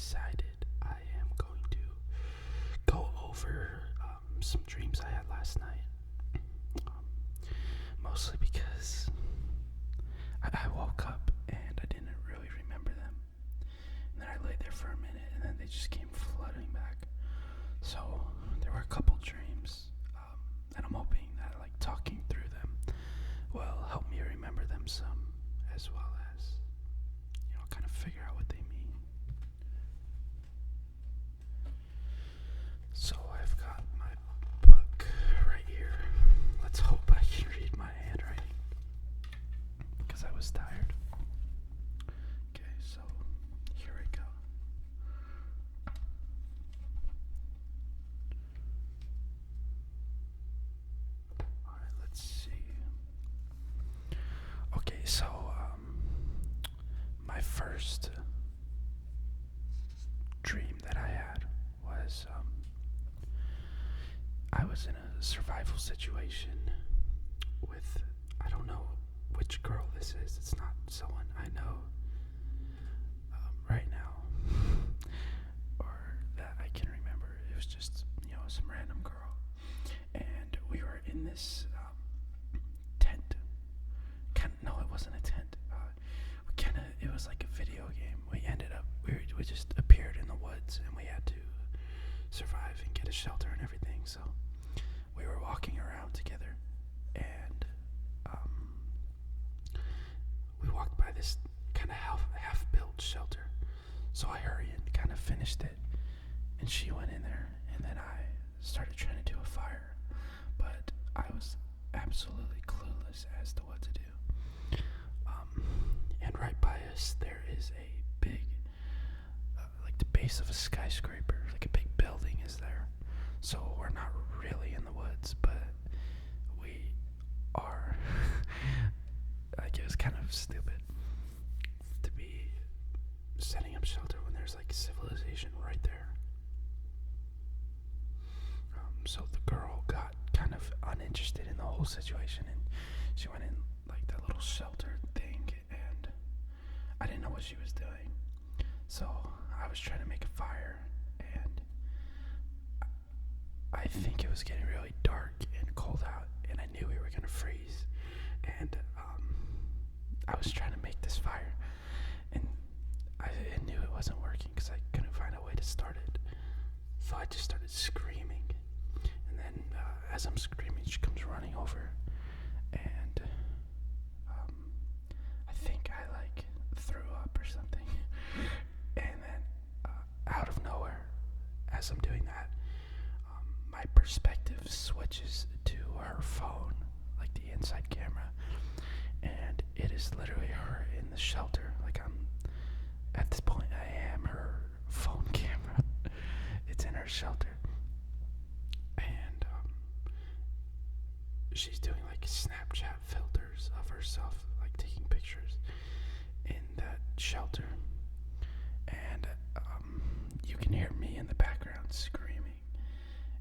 decided I am going to go over some dreams I had last night. Mostly because I woke up and I didn't really remember them. And then I lay there for a minute and then they just came flooding back. So there were a couple dreams, and I'm hoping that talking through them will help me remember them some, as well as, kind of figure out what they mean. So I've got my book right here. Let's hope I can read my handwriting, because I was tired. Okay, so here we go. Alright, let's see. Okay, so my first dream that I had was I was in a survival situation with, I don't know which girl this is. It's not someone I know right now or that I can remember. It was just, some random girl. And we were in this tent. No, it wasn't a tent. It was like a video game. We just appeared in the woods and we had to survive and get a shelter and everything. So we were walking around together and we walked by this kind of half-built shelter. So I hurried and kind of finished it, and she went in there, and then I started trying to do a fire, but I was absolutely clueless as to what to do. And right by us there is a big, the base of a skyscraper, like a big building is there. So we're not really in the woods, but we are. It was kind of stupid to be setting up shelter when there's civilization right there. So the girl got kind of uninterested in the whole situation, and she went in that little shelter thing, and I didn't know what she was doing. So I was trying to make a fire, and I think it was getting really dark and cold out, and I knew we were going to freeze. And I was trying to make this fire, and I knew it wasn't working because I couldn't find a way to start it. So I just started screaming, and then as I'm screaming, she comes running over, and I think I threw up or something. And then out of nowhere, as I'm doing that, my perspective switches to her phone, the inside camera, and it is literally her in the shelter. At this point, I am her phone camera. It's in her shelter, and she's doing Snapchat filters of herself, taking pictures in that shelter, and you can hear me in the background screaming,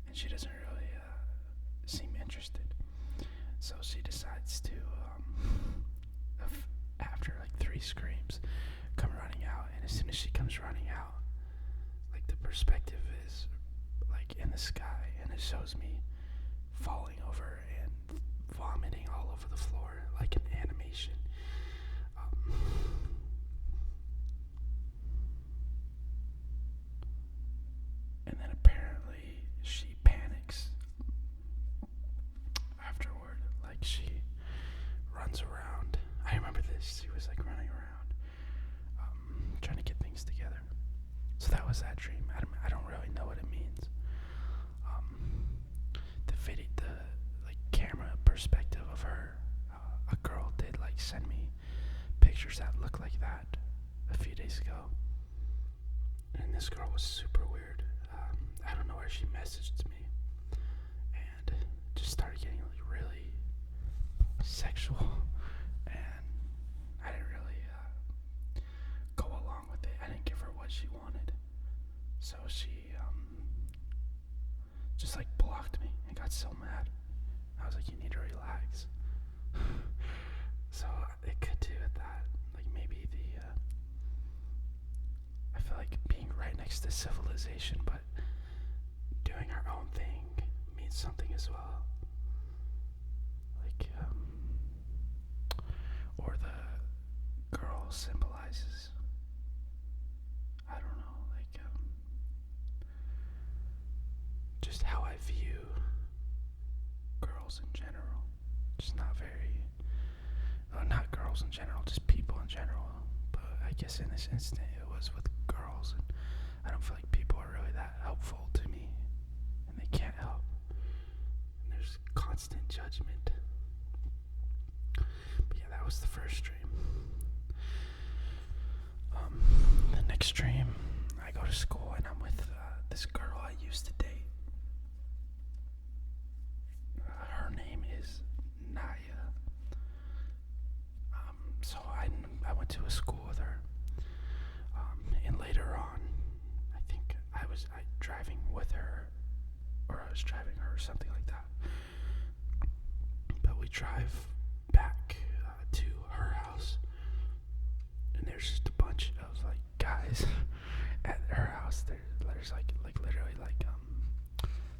and she doesn't really seem interested. So she decides to, after 3 screams, come running out. And as soon as she comes running out, the perspective is in the sky, and it shows me falling over and vomiting all over the floor like an animation. And then apparently she panics afterward. She runs around. I remember this. She was running around, trying to get things together. So that was that dream. I don't really know what it means. The camera perspective of her, a girl did send me pictures that looked like that a few days ago. And this girl was super weird. I don't know where she messaged me and just started getting really sexual, and I didn't really go along with it. I didn't give her what she wanted, so she just blocked me and got so mad. I was like, you need to relax. So it could do with that, maybe I feel like being right next just a civilization, but doing our own thing means something as well. Like, or the girl symbolizes, I don't know, like, just how I view girls in general. Just not very, not girls in general, just people in general. But I guess in this instant it was with girls, and I don't feel like people are really that helpful to me, and they can't help. And there's constant judgment. But yeah, that was the first dream. The next dream, I go to school and I'm with this girl I used to date. Her name is Naya. So I went to a school with her. And later on, I think I was driving with her, or I was driving her, or something like that. But we drive back to her house, and there's just a bunch of like guys at her house. There's like literally like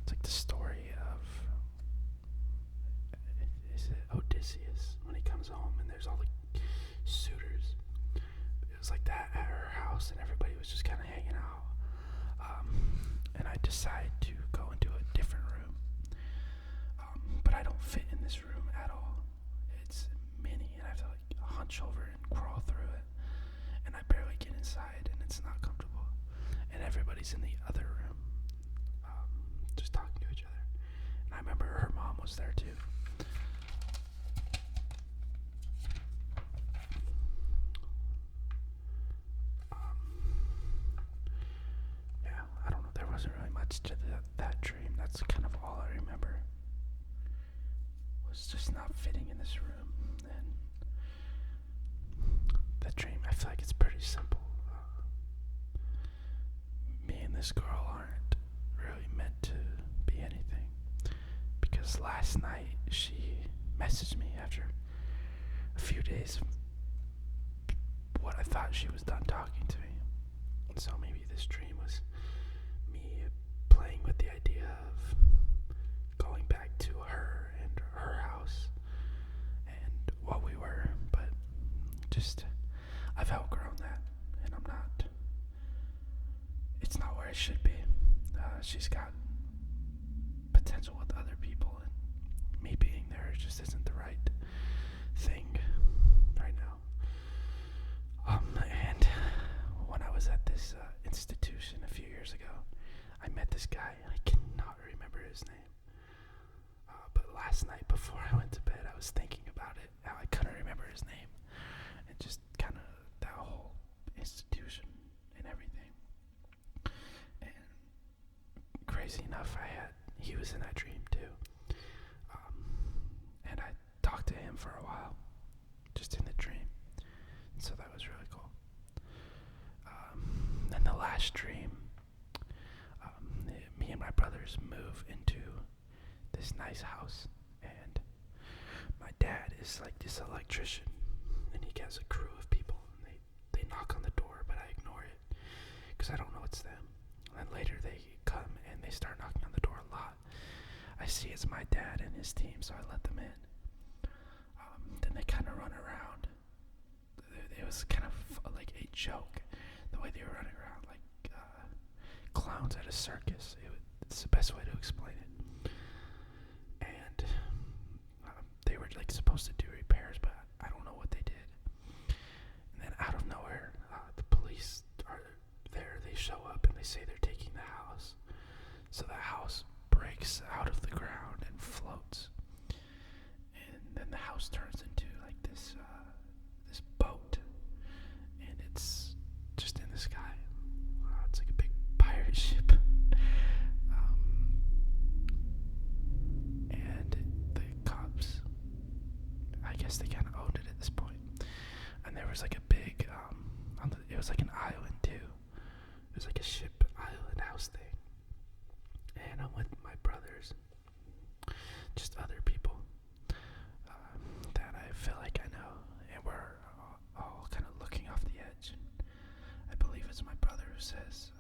it's like the story of, is it Odysseus when he comes home and there's all the suitors. It was like that at her house, and everybody was just kind of hanging out. And I decided to go into a different room, but I don't fit in this room at all. It's mini, and I have to like hunch over and crawl through it, and I barely get inside, and it's not comfortable. And everybody's in the other room, just talking to each other. And I remember her mom was there too. Yeah, I don't know. There wasn't really much to that dream. That's kind of all I remember. Was just not fitting in this room. And that dream, I feel like it's pretty simple. Me and this girl aren't really meant to be anything, because last night she messaged me after a few days of what I thought she was done talking to me. And so maybe this dream was me playing with the idea of going back to her and her house and what we were, but just I've outgrown that, and it's not where it should be. She's got potential with other people, and me being there just isn't the right thing right now. And when I was at this institution a few years ago, I met this guy, and I cannot remember his name. But last night before I went to bed, I was thinking about it, how I couldn't remember his name, and just kind of that whole institution and everything. And crazy enough, he was in that dream too. And I talked to him for a while, just in the dream. So that was really cool. Then the last dream, me and my brothers move into this nice house, and my dad is like this electrician, and he has a crew of people, and they knock on the door, but I ignore it because I don't know it's them. And later they come and they start knocking on the door a lot. I see it's my dad and his team, so I let them in. Then they kind of run around. It was kind of like a joke, the way they were running around like clowns at a circus. It's the best way to explain it. And they were like supposed to do repairs, but I don't know what they did. And then out of nowhere, the police are there. They show up and they say they're taking the house. So the house breaks out of the ground and floats. And then the house turns into like this boat, and it's just in the sky. It's like a big pirate ship. And the cops, I guess they kind of owned it at this point. And there was like a big, it was like an island too. It was like a ship island house thing. And I'm with my brothers, just other people that I feel like I know, and we're all kind of looking off the edge. I believe it's my brother who says,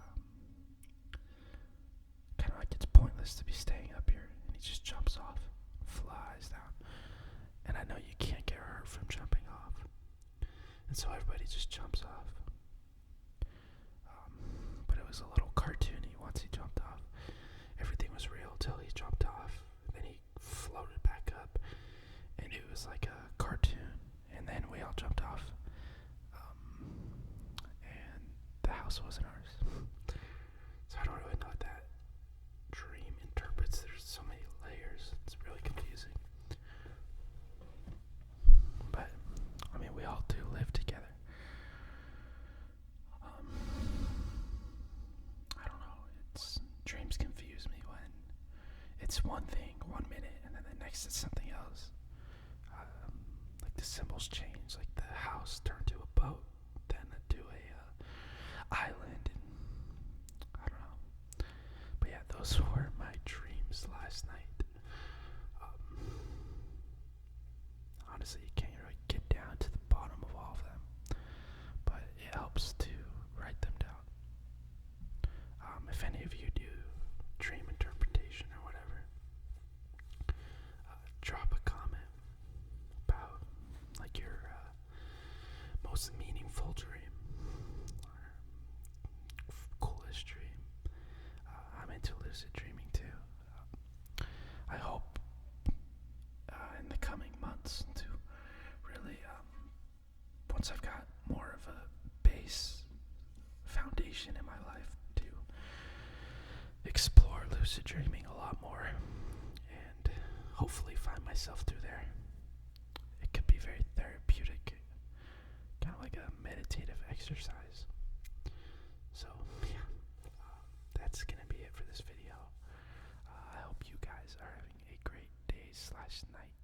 so everybody just jumps off. But it was a little cartoony once he jumped off. Everything was real till he jumped off. Then he floated back up, and it was like a cartoon. And then we all jumped off, and the house wasn't ours. So I don't really know what that dream interprets. There's so many layers. It's really confusing. But I mean, we all do live together. I don't know. Dreams confuse me when it's one thing 1 minute and then the next it's something else. Like the symbols change. Like the house turned to a boat, then to a island, and I don't know. But yeah, those were my dreams last night. Honestly, you can't really get down to the bottom of all of them, but it helps to write them down. If any of you do dream interpretation or whatever, drop a comment about like your most meaningful dream or coolest dream. I'm into lucid dreaming too. I hope in the coming months to really, once I've got more of a base foundation in my life, to explore lucid dreaming a lot more and hopefully find myself through there. It could be very therapeutic, kind of like a meditative exercise. So yeah, that's gonna be it for this video. I hope you guys are having a great day/night.